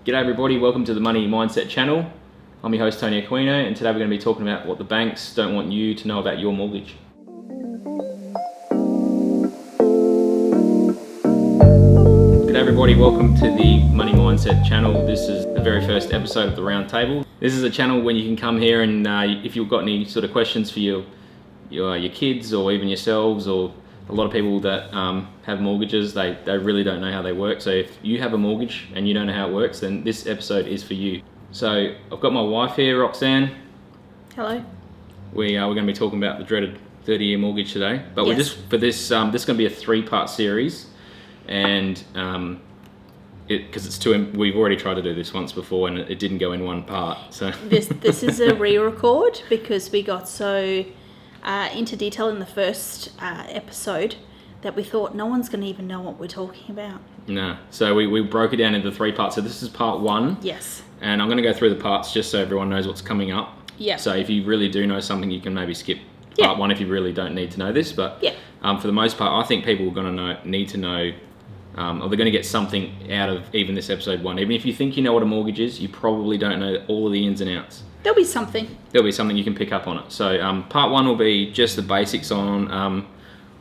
G'day everybody, welcome to the Money Mindset channel. I'm your host Tony Aquino, and today we're going to be talking about what the banks don't want you to know about your mortgage. G'day everybody, welcome to the Money Mindset channel. This is the very first episode of the Roundtable. This is a channel where you can come here and if you've got any sort of questions for your kids or even yourselves, or a lot of people that have mortgages, they really don't know how they work. So if you have a mortgage and you don't know how it works, then this episode is for you. So I've got my wife here, Roxanne. Hello. We're going to be talking about the dreaded 30-year mortgage today. But Yes. we're just for this is going to be a 3-part series, and because it's two. We've already tried to do this once before, and it didn't go in one part. So This is a re-record because we got so into detail in the first episode that we thought no one's going to even know what we're talking about. no. So we broke it down into 3 parts. So this is part 1. Yes. And I'm going to go through the parts just so everyone knows what's coming up. Yeah. So if you really do know something, you can maybe skip Yeah. part 1 if you really don't need to know this. But Yeah. For the most part, I think people are going to need to know, or they're going to get something out of even this episode 1. Even if you think you know what a mortgage is, you probably don't know all of the ins and outs. There'll be something. There'll be something you can pick up on it. So part 1 will be just the basics on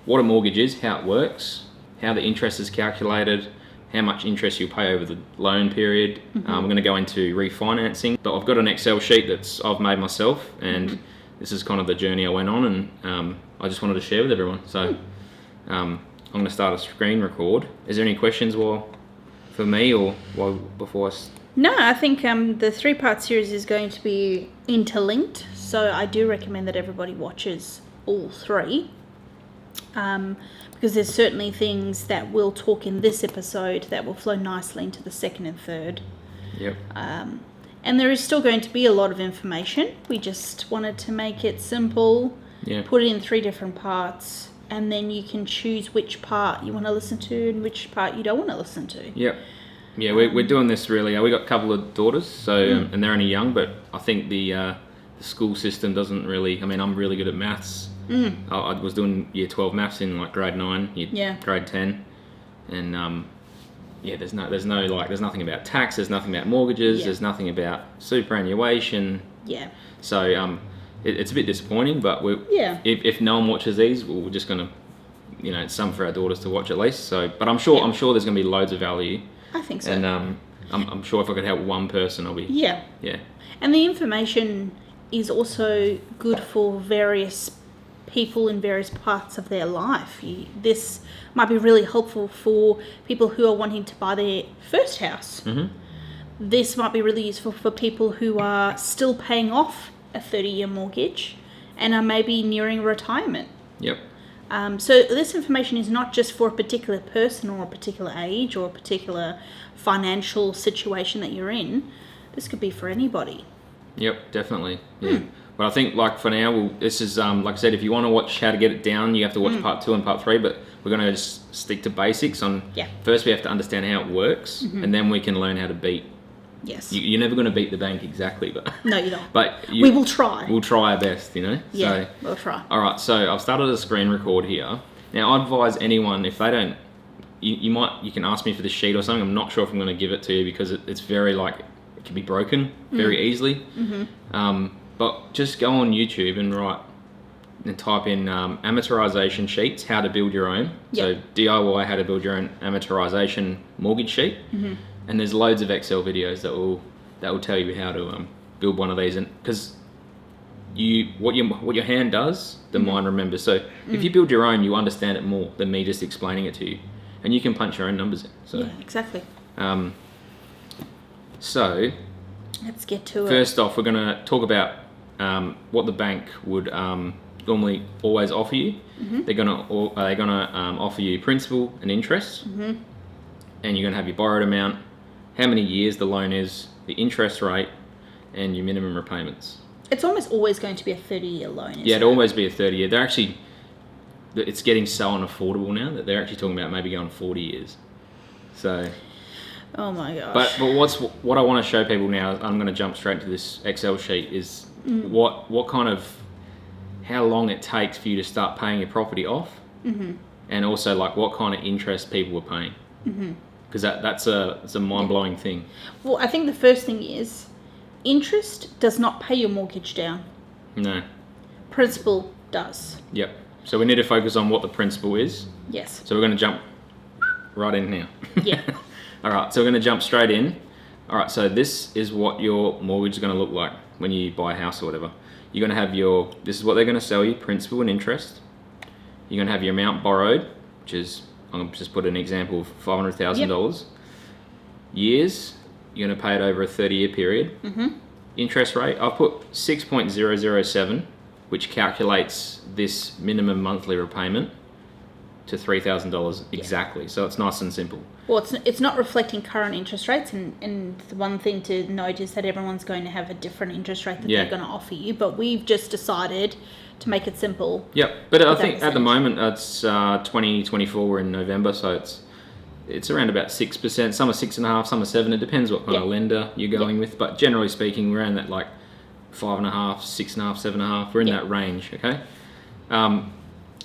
what a mortgage is, how it works, how the interest is calculated, how much interest you'll pay over the loan period. Mm-hmm. We're going to go into refinancing. But I've got an Excel sheet I've made myself, and this is kind of the journey I went on, and I just wanted to share with everyone. So I'm going to start a screen record. Is there any questions for me or before I... No, I think the 3-part series is going to be interlinked, so I do recommend that everybody watches all 3. Because there's certainly things that we'll talk in this episode that will flow nicely into the 2nd and 3rd. Yep. And there is still going to be a lot of information. We just wanted to make it simple, Yeah. put it in 3 different parts, and then you can choose which part you want to listen to and which part you don't want to listen to. Yep. Yeah, we're doing this really. We got a couple of daughters, so and they're only young, but I think the school system doesn't really. I mean, I'm really good at maths. I was doing year 12 maths in like grade 9, grade 10, and there's nothing about tax. There's nothing about mortgages. Yeah. There's nothing about superannuation. Yeah. So it's a bit disappointing, but if no one watches these, we're just gonna, it's something for our daughters to watch at least. So, but I'm sure there's gonna be loads of value. I think so. And I'm sure if I could help one person, I'll be... Yeah. Yeah. And the information is also good for various people in various parts of their life. This might be really helpful for people who are wanting to buy their first house. Mm-hmm. This might be really useful for people who are still paying off a 30-year mortgage and are maybe nearing retirement. Yep. So this information is not just for a particular person or a particular age or a particular financial situation that you're in. This could be for anybody. Yep, definitely. Yeah. But I think like for now, this is like I said, if you want to watch how to get it down, you have to watch part 2 and part 3. But we're going to just stick to basics. First, we have to understand how it works, and then we can learn how to beat. Yes. You're never going to beat the bank exactly, but no, you don't. But we will try. We'll try our best, Yeah, So, we'll try. all right, so I've started a screen record here. Now, I advise anyone, if they don't, you can ask me for the sheet or something. I'm not sure if I'm going to give it to you because it's very it can be broken very easily. Mm-hmm. But just go on YouTube and type in amortization sheets, how to build your own. Yep. So DIY, how to build your own amortization mortgage sheet. Mm-hmm. And there's loads of Excel videos that will tell you how to build one of these. And because what your hand does, the mind remembers. So if you build your own, you understand it more than me just explaining it to you, and you can punch your own numbers in. So yeah, exactly. So let's get to it. First off, we're going to talk about what the bank would normally always offer you. Mm-hmm. They're going to offer you principal and interest, and you're going to have your borrowed amount, how many years the loan is, the interest rate, and your minimum repayments. It's almost always going to be a 30-year loan, isn't it'll always be a 30-year. They're actually, it's getting so unaffordable now that they're actually talking about maybe going 40 years. So... Oh my gosh. But what I want to show people now, I'm going to jump straight to this Excel sheet, is what kind of, how long it takes for you to start paying your property off, and also like what kind of interest people were paying. Because that's a mind-blowing thing. Well, I think the first thing is interest does not pay your mortgage down. No. Principal does. Yep. So we need to focus on what the principal is. Yes. So we're going to jump right in now. Yeah. All right, so we're going to jump straight in. All right, so this is what your mortgage is going to look like when you buy a house or whatever. You're going to have this is what they're going to sell you, principal and interest. You're going to have your amount borrowed, which is, I'm going to just put an example of $500,000. Yep. Years, you're going to pay it over a 30-year period. Mm-hmm. Interest rate, I've put 6.007, which calculates this minimum monthly repayment to $3,000 exactly. Yeah. So it's nice and simple. Well, it's not reflecting current interest rates, and the one thing to note is that everyone's going to have a different interest rate that they're going to offer you, but we've just decided to make it simple. Yep, but I think at the moment it's 2024, we're in November, so it's around about 6%. Some are 6.5%, some are 7%. It depends what kind of lender you're going with, but generally speaking, we're around that like 5.5%, 6.5%, 7.5%. We're in that range, okay?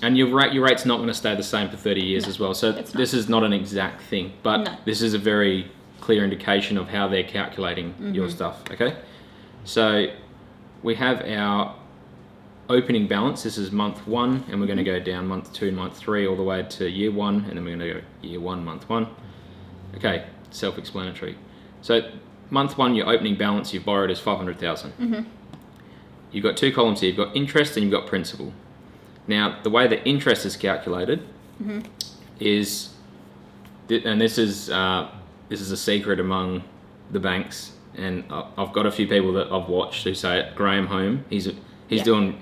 And your rate's not going to stay the same for 30 years as well. So this is not an exact thing, but this is a very clear indication of how they're calculating your stuff, okay? So we have our opening balance. This is month 1, and we're going to go down month 2, month 3, all the way to year 1, and then we're going to go year 1, month 1. Okay, self-explanatory. So month 1, your opening balance you've borrowed is $500,000. You've got 2 columns here. You've got interest and you've got principal. Now, the way that interest is calculated is, and this is a secret among the banks, and I've got a few people that I've watched who say it. Graham Home, he's doing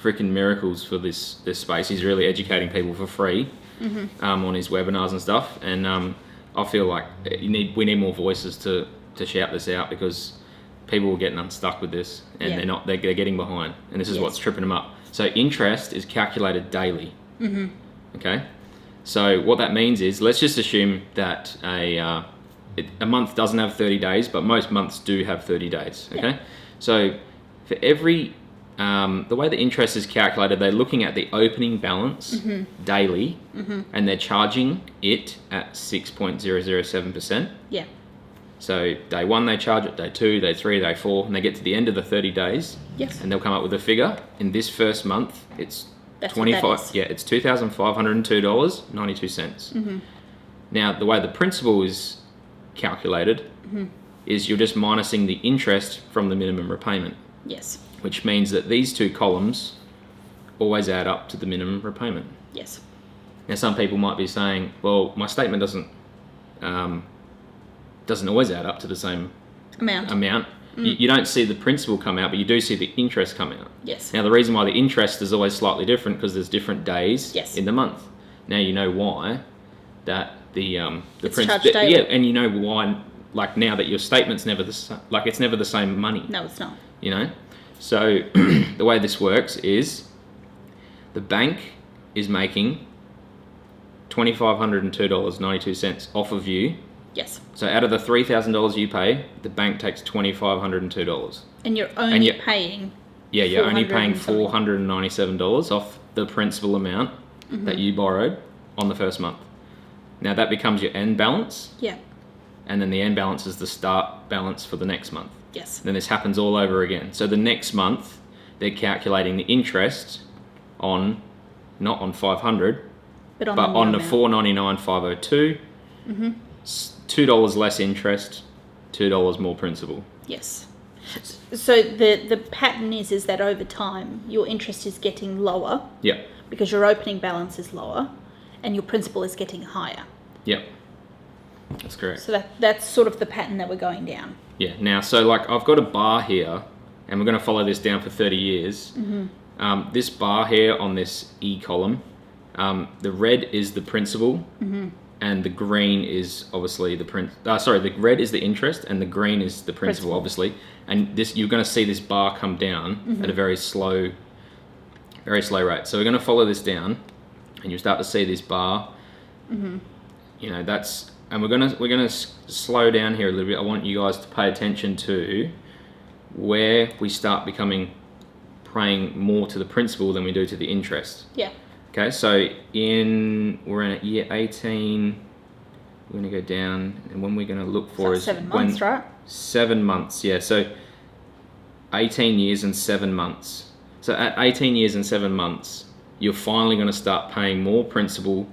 freaking miracles for this space. He's really educating people for free on his webinars and stuff. And I feel like we need more voices to shout this out, because people are getting unstuck with this, and they're getting behind, and this is what's tripping them up. So interest is calculated daily. Okay, so what that means is, let's just assume that a month doesn't have 30 days, but most months do have 30 days. Okay, so for every the way the interest is calculated, they're looking at the opening balance daily, and they're charging it at 6.007%. Yeah. So day 1 they charge it, day 2, day 3, day 4, and they get to the end of the 30 days. Yes. And they'll come up with a figure. In this first month, it's it's $2,502.92. Now, the way the principal is calculated is you're just minusing the interest from the minimum repayment. Yes. Which means that these 2 columns always add up to the minimum repayment. Yes. Now, some people might be saying, well, my statement doesn't always add up to the same amount. You don't see the principal come out, but you do see the interest come out. Yes. Now, the reason why the interest is always slightly different, because there's different days in the month. Now you know why that the principal, and you know why, like, now that your statement's never it's never the same money. No, it's not. You know, so the way this works is the bank is making $2,502.92 off of you. Yes. So out of the $3,000 you pay, the bank takes $2,502. And you're only paying. Yeah, you're only paying $497 off the principal amount that you borrowed on the first month. Now that becomes your end balance. Yeah. And then the end balance is the start balance for the next month. Yes. Then this happens all over again. So the next month, they're calculating the interest on, not on 500, but on the $499,502. $2 less interest, $2 more principal. Yes. So the pattern is that over time your interest is getting lower. Yeah. Because your opening balance is lower, and your principal is getting higher. Yep. That's correct. So that's sort of the pattern that we're going down. Yeah. Now, so like I've got a bar here, and we're going to follow this down for 30 years. This bar here on this E column, the red is the principal. And the green is obviously the the red is the interest, and the green is the principal, obviously. And this, you're going to see this bar come down at a very slow rate. So we're going to follow this down, and you start to see this bar. You know, and we're going to slow down here a little bit. I want you guys to pay attention to where we start paying more to the principal than we do to the interest. Yeah. Okay, so we're in year 18, we're going to go down, and when we're going to look for is 7 months, right? 7 months, yeah. So 18 years and 7 months. So at 18 years and 7 months, you're finally going to start paying more principal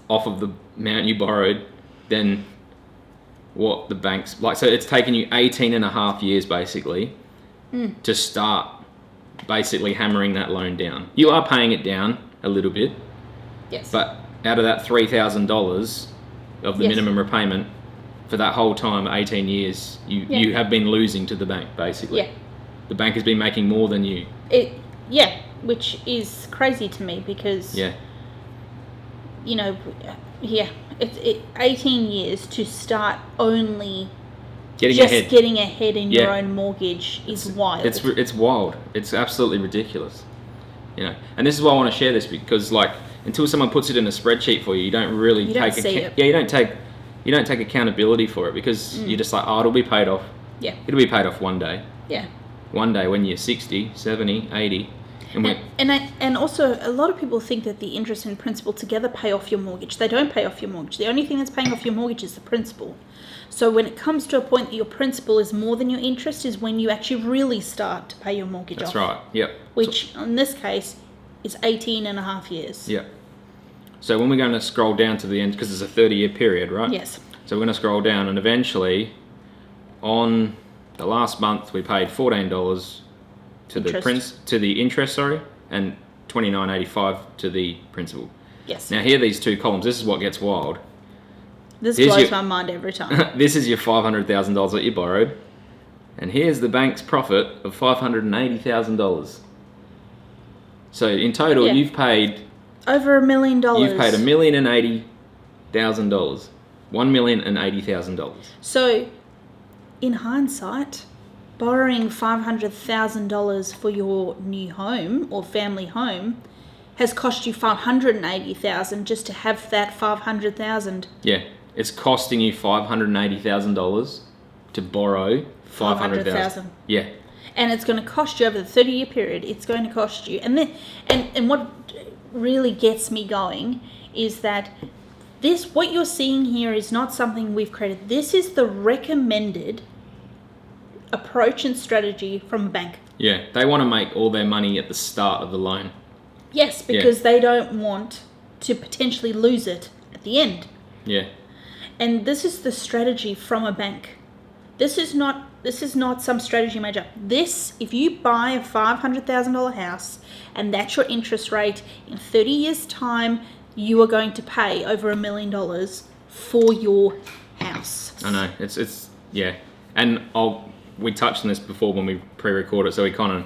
off of the amount you borrowed than what the bank's like. So it's taken you 18 and a half years basically to start basically hammering that loan down. You are paying it down a little bit, but out of that $3,000 of the minimum repayment for that whole time, 18 years, you have been losing to the bank basically. Yeah. The bank has been making more than you. Which is crazy to me because you know, it's 18 years to start only getting ahead in your own mortgage is wild. It's wild. It's absolutely ridiculous. You know, and this is why I want to share this, because like until someone puts it in a spreadsheet for you, you don't really you don't take accountability for it, because you're just like, oh, it'll be paid off. Yeah. It'll be paid off one day. Yeah. One day when you're 60, 70, 80. And also, a lot of people think that the interest and principal together pay off your mortgage. They don't pay off your mortgage. The only thing that's paying off your mortgage is the principal. So when it comes to a point that your principal is more than your interest is when you actually really start to pay your mortgage off. That's right, yep. Which, in this case, is 18 and a half years. Yeah. So when we're going to scroll down to the end, because it's a 30-year period, right? Yes. So we're going to scroll down, and eventually, on the last month, we paid $14 to the interest, and $29.85 to the principal. Yes. Now here, these two columns. This is what gets wild. This blows my mind every time. This is your $500,000 that you borrowed, and here's the bank's profit of $580,000. So in total, you've paid over $1 million. You've paid $1,080,000. $1,080,000. So, in hindsight, borrowing $500,000 for your new home or family home has cost you $580,000 just to have that $500,000. Yeah, it's costing you $580,000 to borrow $500,000. Yeah, and it's going to cost you over the 30-year period. It's going to cost you, and what really gets me going is that what you're seeing here is not something we've created. This is the recommended approach and strategy from a bank. Yeah, they want to make all their money at the start of the loan. Yes, because they don't want to potentially lose it at the end. Yeah. And this is the strategy from a bank. This is not some strategy made up. If you buy a $500,000 house and that's your interest rate, in 30 years' time, you are going to pay over $1 million for your house. I know. It's and we touched on this before when we pre-recorded, so we kind of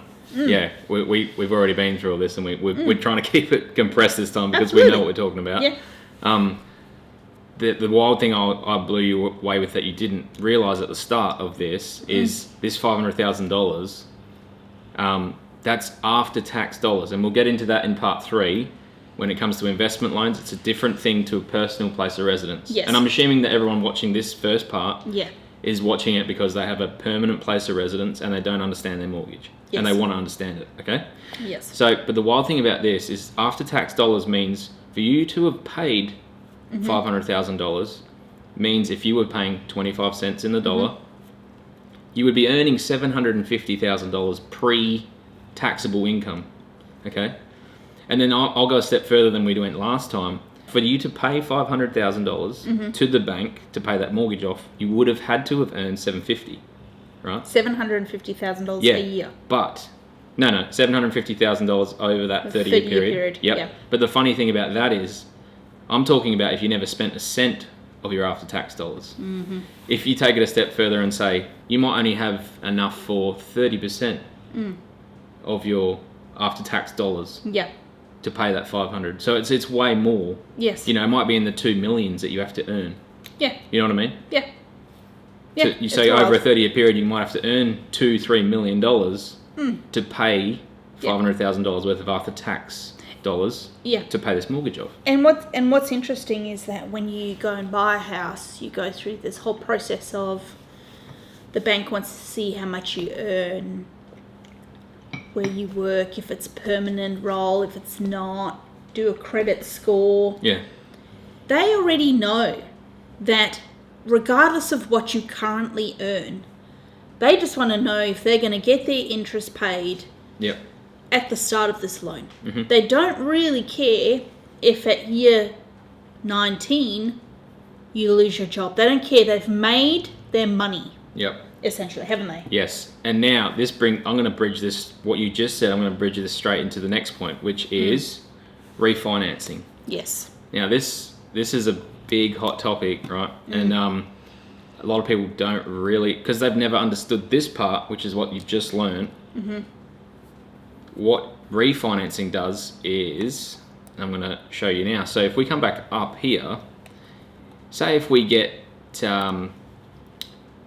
we've already been through all this, and we're trying to keep it compressed this time because we know what we're talking about. Yeah. The wild thing I blew you away with that you didn't realise at the start of this is this $500,000. That's after-tax dollars, and we'll get into that in part 3. When it comes to investment loans, it's a different thing to a personal place of residence. Yes. And I'm assuming that everyone watching this first part is watching it because they have a permanent place of residence and they don't understand their mortgage. Yes. And they want to understand it, okay? Yes. So, but the wild thing about this is after-tax dollars means for you to have paid $500,000 means if you were paying 25 cents in the dollar, you would be earning $750,000 pre-taxable income, okay? And then I'll go a step further than we went last time. For you to pay $500,000 to the bank to pay that mortgage off, you would have had to have earned $750,000, right? $750,000 a year. But no, $750,000 over that 30-year period. Yep. Yeah. But the funny thing about that is, I'm talking about if you never spent a cent of your after-tax dollars. If you take it a step further and say you might only have enough for 30% of your after-tax dollars. Yeah. To pay that $500,000, so it's way more. Yes. You know, it might be in the 2 millions that you have to earn. Yeah. You know what I mean? Yeah. Yeah. So you say over a 30-year period, you might have to earn $2-3 million to pay $500,000 worth of after-tax dollars. Yeah. To pay this mortgage off. And what's interesting is that when you go and buy a house, you go through this whole process of the bank wants to see how much you earn, where you work, if it's permanent role, if it's not, do a credit score. Yeah. They already know that regardless of what you currently earn, they just want to know if they're going to get their interest paid Yep. at the start of this loan. Mhm. They don't really care if at year 19 you lose your job. They don't care. They've made their money, Yep. essentially, haven't they? Yes. And now I'm going to bridge this, what you just said, I'm going to bridge this straight into the next point, which is refinancing. Yes. Now, this is a big hot topic, right? And a lot of people don't really, because they've never understood this part, which is what you've just learned. What refinancing does is, I'm going to show you now. So if we come back up here, say if we get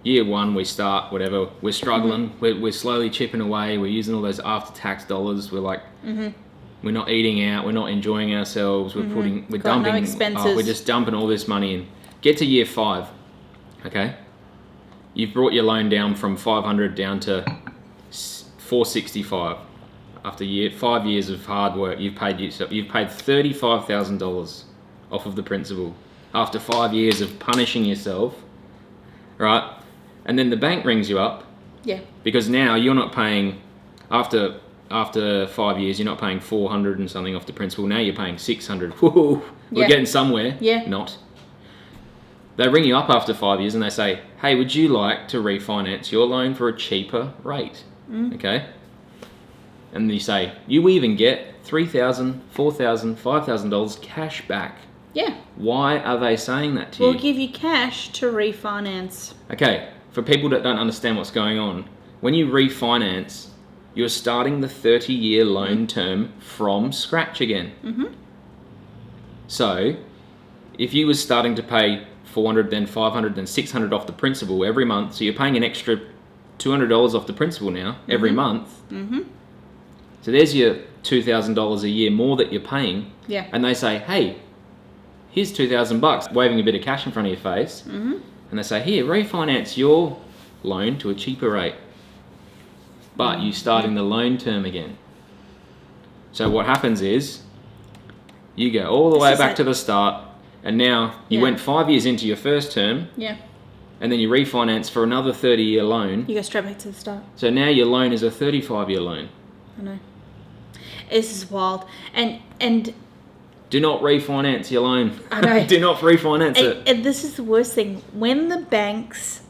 year one, we start whatever, we're struggling, we're slowly chipping away, we're using all those after-tax dollars, we're like, we're not eating out, we're not enjoying ourselves, we're Got dumping, no expenses. we're just dumping all this money in. Get to year 5, okay? You've brought your loan down from 500 down to 465. After 5 years of hard work, you've paid $35,000 off of the principal. After 5 years of punishing yourself, right? And then the bank rings you up. Yeah. Because now you're not paying, after 5 years, you're not paying 400 and something off the principal. Now you're paying 600. Whoa, we're getting somewhere. Yeah. Not. They ring you up after 5 years and they say, hey, would you like to refinance your loan for a cheaper rate? Okay. And you say, you even get $3,000, $4,000, $5,000 cash back. Yeah. Why are they saying that to you? We'll give you cash to refinance. Okay, for people that don't understand what's going on, when you refinance, you're starting the 30-year loan term from scratch again. So, if you were starting to pay 400, then 500, then 600 off the principal every month, so you're paying an extra $200 off the principal now every month. So there's your $2,000 a year more that you're paying. Yeah. And they say, hey, here's $2,000, waving a bit of cash in front of your face. And they say, here, refinance your loan to a cheaper rate. But you're starting the loan term again. So what happens is, you go all the way back to the start, and now you went 5 years into your first term, and then you refinance for another 30-year loan. You go straight back to the start. So now your loan is a 35-year loan. I know. This is wild. And do not refinance your loan. I know. Do not refinance it. And this is the worst thing. When the banks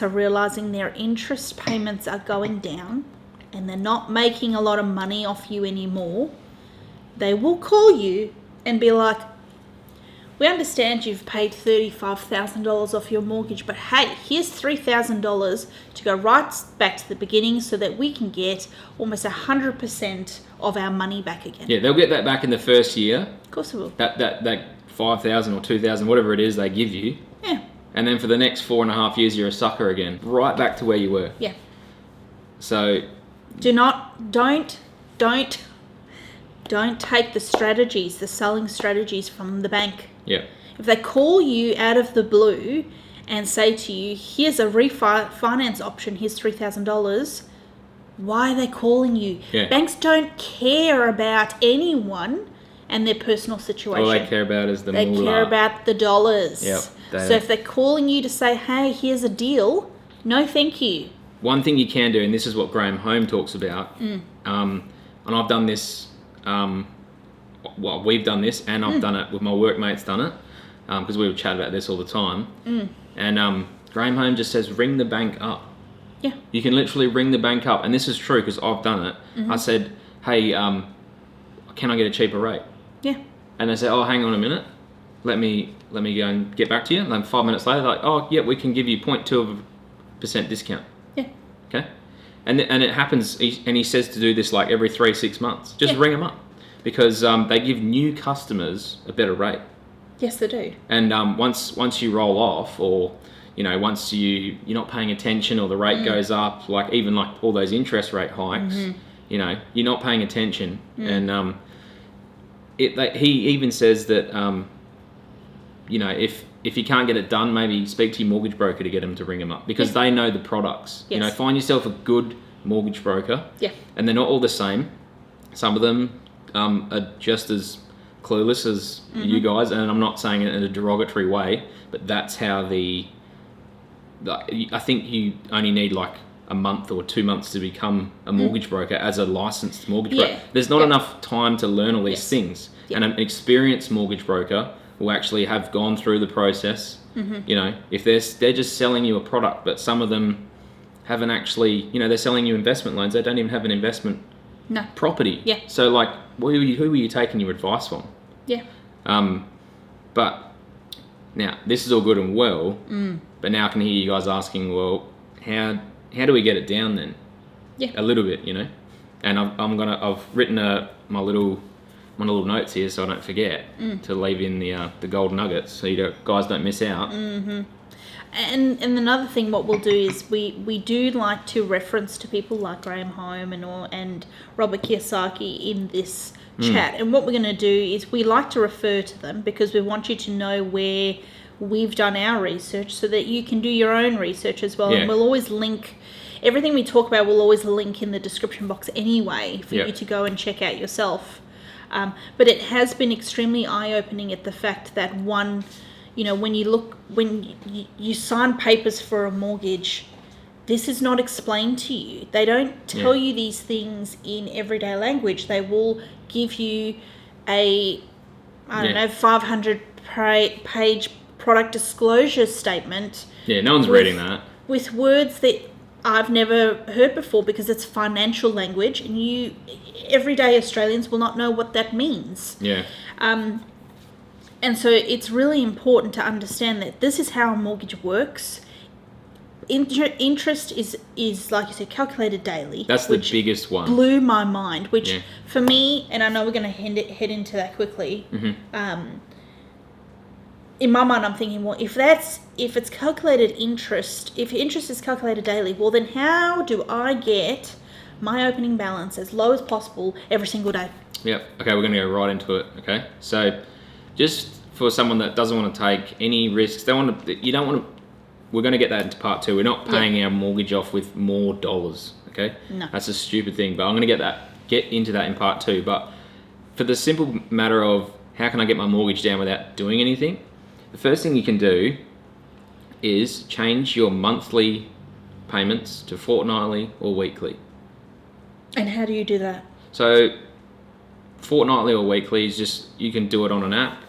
are realizing their interest payments are going down and they're not making a lot of money off you anymore, they will call you and be like, we understand you've paid $35,000 off your mortgage, but hey, here's $3,000 to go right back to the beginning so that we can get almost 100% of our money back again. Yeah, they'll get that back in the first year. Of course they will. That $5,000 or $2,000, whatever it is they give you. Yeah. And then for the next 4.5 years, you're a sucker again. Right back to where you were. Yeah. So... Don't take the selling strategies from the bank. Yeah. If they call you out of the blue and say to you, here's a refinance option, here's $3,000, why are they calling you? Yeah. Banks don't care about anyone and their personal situation. All they care about is the They moolah. care about the dollars. Yep. So if they're calling you to say, hey, here's a deal, no thank you. One thing you can do, and this is what Graham Home talks about, and I've done this, well, we've done this, and I've done it with my workmates done it, because we would chat about this all the time. And Graham Home just says, ring the bank up. Yeah. You can literally ring the bank up, and this is true because I've done it. I said, hey, can I get a cheaper rate? Yeah. And they say, oh, hang on a minute, let me go and get back to you. And then 5 minutes later, they're like, oh, yeah, we can give you 0.2% discount. Yeah. Okay. And it happens, and he says to do this like every 3-6 months. Just ring them up, because they give new customers a better rate. Yes, they do. And once you roll off, or once you're not paying attention, or the rate goes up, like even like all those interest rate hikes, you're not paying attention. And he even says that if you can't get it done, maybe speak to your mortgage broker to get them to ring them up, because they know the products. Yes. Find yourself a good mortgage broker. Yeah. And they're not all the same. Some of them are just as clueless as you guys, and I'm not saying it in a derogatory way, but that's how I think you only need like a month or 2 months to become a mortgage broker as a licensed mortgage broker. There's not enough time to learn all these things. And an experienced mortgage broker will actually have gone through the process. You know, if they're just selling you a product, but some of them haven't actually, you know, they're selling you investment loans. They don't even have an investment property. Yeah. So like, who are you taking your advice from? Yeah. But now this is all good and well, but now I can hear you guys asking, well, how do we get it down then? Yeah. A little bit, you know. And I've written my little notes here so I don't forget to leave in the gold nuggets so you guys don't miss out. And another thing, what we'll do is we do like to reference to people like Graham Home and Robert Kiyosaki in this chat. And what we're going to do is we like to refer to them because we want you to know where we've done our research so that you can do your own research as well. And we'll always link everything we talk about. We'll always link in the description box anyway for you to go and check out yourself. But it has been extremely eye-opening at the fact that when you sign papers for a mortgage, this is not explained to you. They don't tell you these things in everyday language. They will give you a 500-page product disclosure statement. Yeah, no one's reading that. With words that I've never heard before because it's financial language and everyday Australians will not know what that means. Yeah. And so it's really important to understand that this is how a mortgage works. Interest is like you said, calculated daily. That's the biggest one. Blew my mind, which for me, and I know we're going to head into that quickly. In my mind, I'm thinking, well, if it's calculated interest, if interest is calculated daily, well, then how do I get my opening balance as low as possible every single day? Yep. Okay, we're going to go right into it. Okay, so just for someone that doesn't want to take any risks, we're going to get that into part 2. We're not paying our mortgage off with more dollars. Okay, no, that's a stupid thing. But I'm going to get into that in part 2. But for the simple matter of how can I get my mortgage down without doing anything? The first thing you can do is change your monthly payments to fortnightly or weekly. And how do you do that? So fortnightly or weekly is just, you can do it on an app.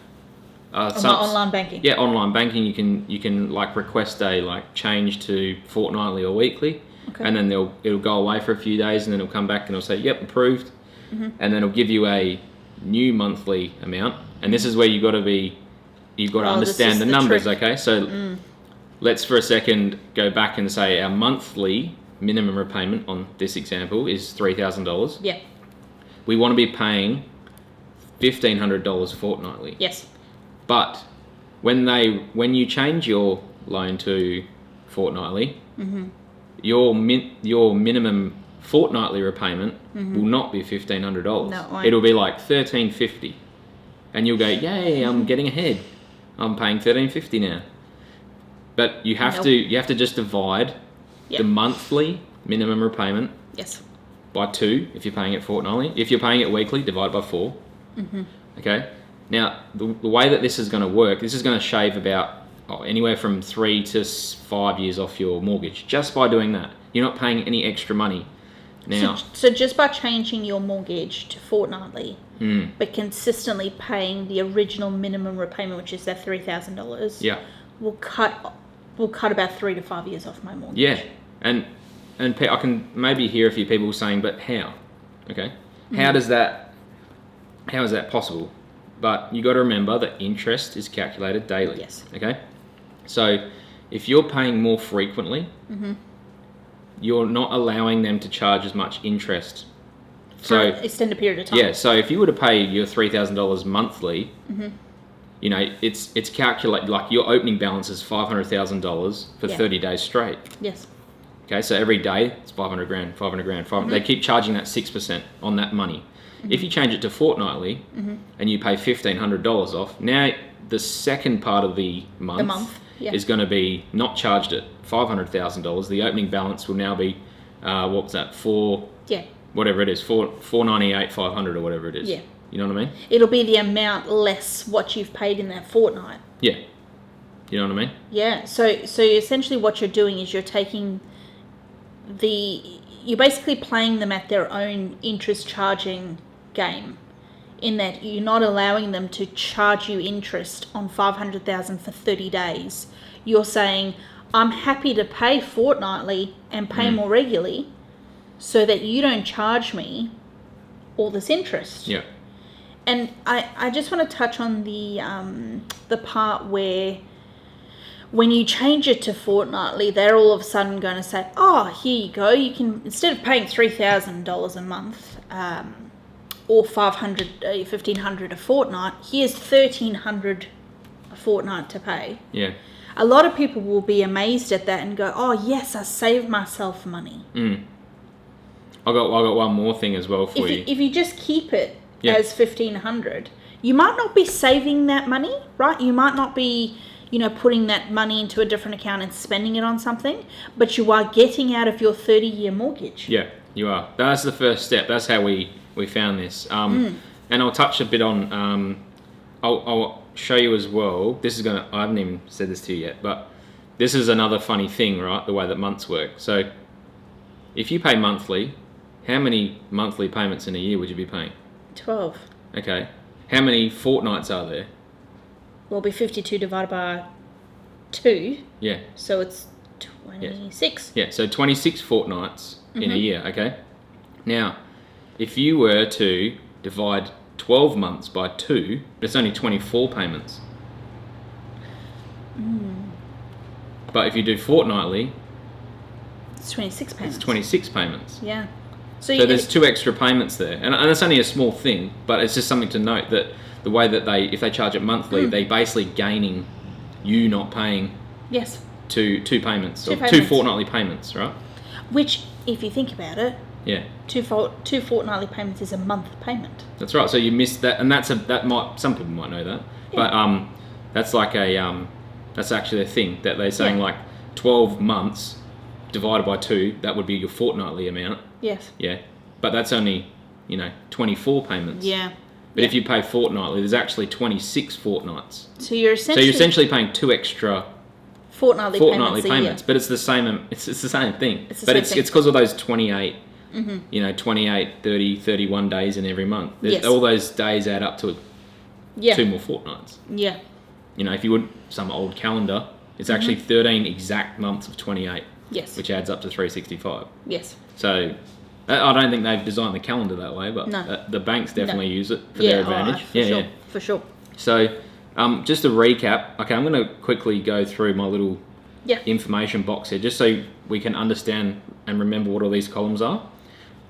Online banking. Yeah, online banking. You can like request a change to fortnightly or weekly, and then it'll go away for a few days, and then it'll come back and it'll say, yep, approved, and then it'll give you a new monthly amount. And this is where you've got to understand the numbers. Trick. Okay, so let's for a second go back and say our monthly minimum repayment on this example is $3,000. Yeah. We want to be paying $1,500 fortnightly. Yes. But when you change your loan to fortnightly, your minimum fortnightly repayment will not be $1,500. No, it'll be like $1,350, and you'll go, yay! I'm getting ahead. I'm paying $1,350 now. But you have to just divide the monthly minimum repayment by 2 if you're paying it fortnightly. If you're paying it weekly, divide by 4. Okay. Now, the way that this is going to work, this is going to shave about anywhere from 3 to 5 years off your mortgage just by doing that. You're not paying any extra money. Now, so just by changing your mortgage to fortnightly, but consistently paying the original minimum repayment, which is that $3,000, will cut about 3 to 5 years off my mortgage. Yeah, and I can maybe hear a few people saying, but how? Okay, how is that possible? But you got to remember that interest is calculated daily. Yes. Okay, so if you're paying more frequently, you're not allowing them to charge as much interest. For an extended period of time. Yeah, so if you were to pay your $3,000 monthly, you know, it's calculated, like your opening balance is $500,000 for 30 days straight. Yes. Okay, so every day it's $500,000. They keep charging that 6% on that money. If you change it to fortnightly and you pay $1,500 off, now the second part of the month is going to be not charged at $500,000. The opening balance will now be whatever it is, $498,500 or whatever it is. You know what I mean? It'll be the amount less what you've paid in that fortnight. Yeah. You know what I mean? Yeah. So essentially what you're doing is you're taking you're basically playing them at their own interest charging game, in that you're not allowing them to charge you interest on $500,000 for 30 days. You're saying, I'm happy to pay fortnightly and pay more regularly so that you don't charge me all this interest. Yeah. And I just want to touch on the part where when you change it to fortnightly, they're all of a sudden going to say, oh, here you go. You can, instead of paying $3,000 a month or $1,500 a fortnight, here's $1,300 a fortnight to pay. Yeah. A lot of people will be amazed at that and go, oh, yes, I saved myself money. I got one more thing as well for you. If you just keep it as $1,500, you might not be saving that money, right? You might not be, putting that money into a different account and spending it on something, but you are getting out of your 30-year mortgage. Yeah, you are. That's the first step. That's how we found this. And I'll touch a bit on, I'll show you as well. I haven't even said this to you yet, but this is another funny thing, right? The way that months work. So if you pay monthly, how many monthly payments in a year would you be paying? 12. Okay. How many fortnights are there? Will be 52 divided by 2. Yeah. So it's 26. Yeah, so 26 fortnights in a year, okay? Now, if you were to divide 12 months by 2, it's only 24 payments. But if you do fortnightly, it's 26 payments. it's 26 payments. Yeah. So there's 2 extra payments there. And it's only a small thing, but it's just something to note that the way that if they charge it monthly, they basically gaining you not paying yes. two payments. Two Or payments. 2 fortnightly payments, right? Which, if you think about it, Yeah. two fortnightly payments is a month payment. That's right. So you missed that, and some people might know that, but that's like that's actually a thing that they're saying, like 12 months divided by 2, that would be your fortnightly amount. Yes. Yeah, but that's only 24 payments. Yeah. But if you pay fortnightly, there's actually 26 fortnights. So you're essentially paying 2 extra fortnightly payments, but it's the same. It's the same thing. It's because of those 28. 28, 30, 31 days in every month. All those days add up to 2 more fortnights. Yeah. If you would some old calendar, it's actually 13 exact months of 28. Yes. Which adds up to 365. Yes. So I don't think they've designed the calendar that way, but the banks definitely use it for their advantage. For sure. So just to recap, okay, I'm going to quickly go through my little information box here, just so we can understand and remember what all these columns are.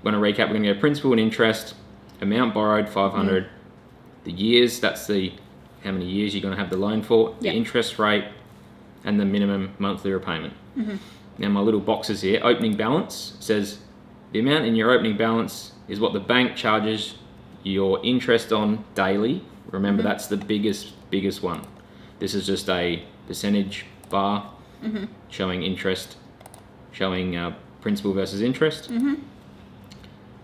We're going to recap. We're going to go principal and interest, amount borrowed, 500, the years, that's how many years you're going to have the loan for, the interest rate, and the minimum monthly repayment. Now my little boxes here, opening balance says the amount in your opening balance is what the bank charges your interest on daily. Remember, that's the biggest one. This is just a percentage bar showing interest, showing principal versus interest.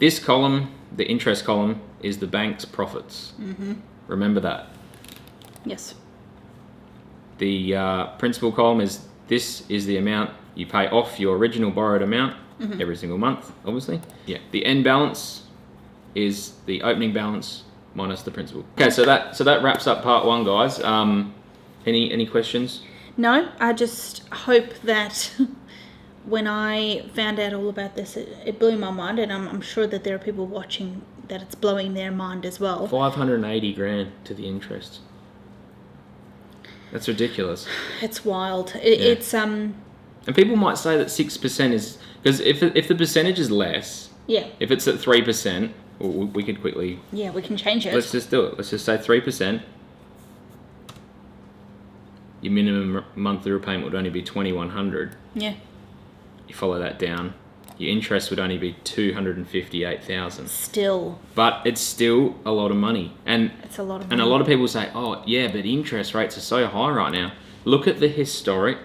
This column, the interest column, is the bank's profits. Remember that. Yes. The principal column is the amount you pay off your original borrowed amount every single month, obviously. Yeah. The end balance is the opening balance minus the principal. Okay, so that wraps up part 1, guys. Any questions? No, I just hope that when I found out all about this, it blew my mind, and I'm sure that there are people watching that it's blowing their mind as well. 580 grand to the interest. That's ridiculous. It's wild. It's And people might say that 6% is because if the percentage is less, if it's at 3%, we could quickly we can change it. Let's just do it. Let's just say 3%. Your minimum monthly repayment would only be $2,100. Yeah. You follow that down, your interest would only be $258,000. Still. But it's still a lot of money. And it's a lot of money. And a lot of people say, oh, yeah, but interest rates are so high right now. Look at the historic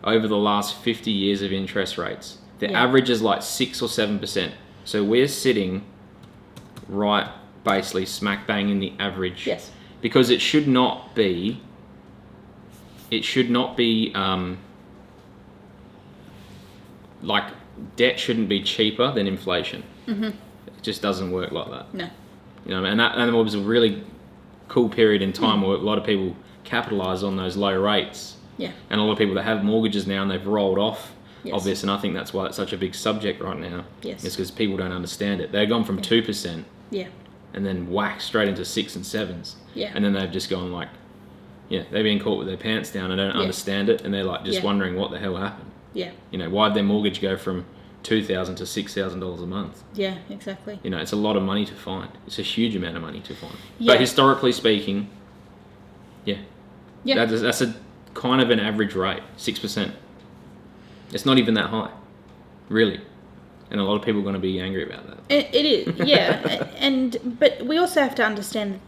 over the last 50 years of interest rates. The average is like 6 or 7%. So we're sitting right basically smack bang in the average. Yes. Because it should not be. Like debt shouldn't be cheaper than inflation. Mm-hmm. It just doesn't work like that. No. You know, and it was a really cool period in time where a lot of people capitalised on those low rates. Yeah. And a lot of people that have mortgages now and they've rolled off Yes. of this, and I think that's why it's such a big subject right now. Yes. It's because people don't understand it. They've gone from 2% Yeah. and then whack straight into 6 and 7s. Yeah. And then they've just gone like, yeah, they've been caught with their pants down and don't Yeah. understand it, and they're like just Yeah. wondering what the hell happened. Yeah. You know, why'd their mortgage go from $2,000 to $6,000 a month? Yeah, exactly. You know, it's a lot of money to find. It's a huge amount of money to find. Yeah. But historically speaking, Yeah. that's a kind of an average rate, 6%. It's not even that high, really. And a lot of people are going to be angry about that. It is, yeah. But we also have to understand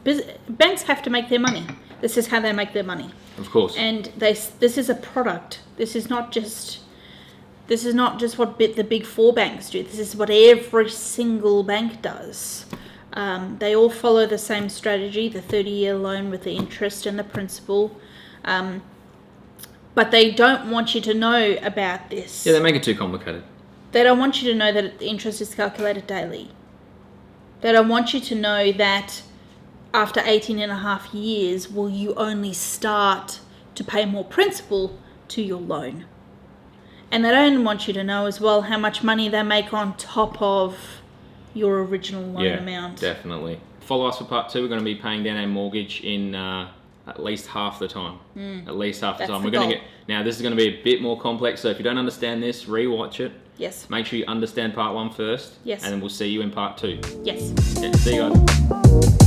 that banks have to make their money. This is how they make their money. Of course. And this is a product. This is not just what the big four banks do. This is what every single bank does. They all follow the same strategy, the 30-year loan with the interest and the principal. But they don't want you to know about this. Yeah, they make it too complicated. They don't want you to know that the interest is calculated daily. They don't want you to know that after 18 and a half years, will you only start to pay more principal to your loan. And they don't want you to know as well how much money they make on top of your original loan amount. Definitely. Follow us for part 2. We're going to be paying down our mortgage in at least half the time. At least half the That's time. the We're going to goal. now this is going to be a bit more complex, so if you don't understand this, rewatch it. Yes. Make sure you understand part 1 first. Yes. And then we'll see you in part 2. Yes. Yeah, see you guys.